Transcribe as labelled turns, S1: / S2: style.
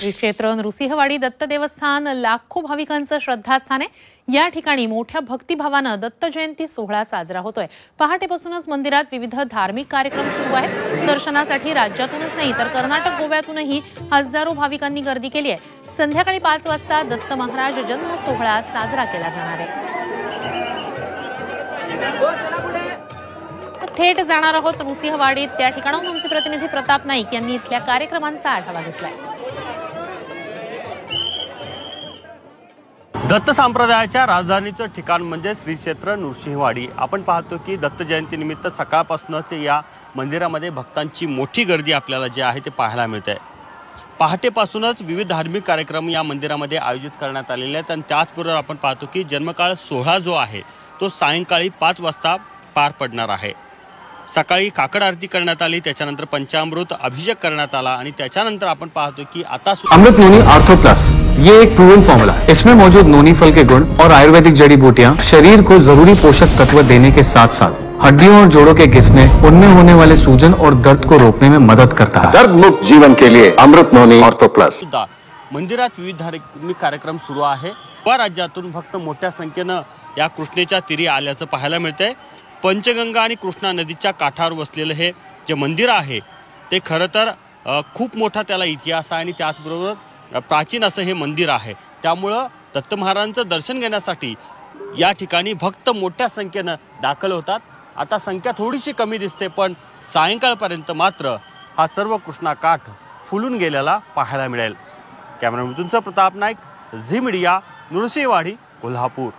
S1: श्री क्षेत्र नृसिंहवाडी दत्त देवस्थान लाखो भाविकांचं श्रद्धास्थान आहे। या ठिकाणी मोठ्या भक्तिभावानं दत्त जयंती सोहळा साजरा होतोय। पहाटेपासूनच मंदिरात विविध धार्मिक कार्यक्रम सुरू आहेत। दर्शनासाठी राज्यातूनच नाही तर कर्नाटक गोव्यातूनही हजारो भाविकांनी गर्दी केली आहे। संध्याकाळी 5 वाजता दत्त महाराज जन्म सोहळा साजरा केला जाणार आहे। थेट जाणार आहोत नृसिंहवाडीत। त्या ठिकाणाहून आमचे प्रतिनिधी प्रताप नाईक यांनी इथल्या कार्यक्रमांचा आढावा घेतलाय।
S2: दत्त संप्रदायाच्या राजधानीचं ठिकाण म्हणजे श्री क्षेत्र नृसिंहवाडी। आपण पाहतो की दत्त जयंती निमित्त सकाळपासूनच या मंदिरामध्ये भक्तांची मोठी गर्दी आपल्याला जे आहे ते पाहायला मिळते। पहाटेपासूनच विविध धार्मिक कार्यक्रम या मंदिरामध्ये आयोजित करण्यात आलेले आहेत आणि त्याचबरोबर आपण पाहतो की जन्मकाळ सोहळा जो आहे तो सायंकाळी 5 वाजता पार पडणार आहे। सकाळी काकड आरती करण्यात आली, त्याच्यानंतर पंचामृत अभिषेक करण्यात आला आणि त्याच्यानंतर आपण पाहतो की आता
S3: अमृत नोनी आर्थो प्लस ये एक प्रूवन फॉर्मूला है। इसमें मौजूद नोनी फल के गुण और आयुर्वेदिक जड़ी बूटियां शरीर को जरूरी पोषक तत्व देने के साथ साथ हड्डियों और जोड़ों के घिसने, उनमें होने वाले सूजन और दर्द को रोकने में मदद करता है।
S4: दर्द मुक्त जीवन के लिए अमृत नोनी आर्थो प्लस।
S2: मंदिरात विविध धार्मिक कार्यक्रम सुरू आहे। व राज्यातून भक्त मोठ्या संख्येनं या कृष्णेच्या तीरी आल्याचं पाहायला मिळतंय। पंचगंगा आणि कृष्णा नदीच्या काठावर वसलेलं हे जे मंदिर आहे ते खरं तर खूप मोठा त्याला इतिहास आहे आणि त्याचबरोबर प्राचीन असं हे मंदिर आहे। त्यामुळं दत्त महाराजांचं दर्शन घेण्यासाठी या ठिकाणी भक्त मोठ्या संख्येनं दाखल होतात। आता संख्या थोडीशी कमी दिसते, पण सायंकाळपर्यंत मात्र हा सर्व कृष्णा काठ फुलून गेलेला पाहायला मिळेल। कॅमेरामॅन तुमचा प्रताप नाईक, झी मीडिया, नृसिंहवाडी, कोल्हापूर।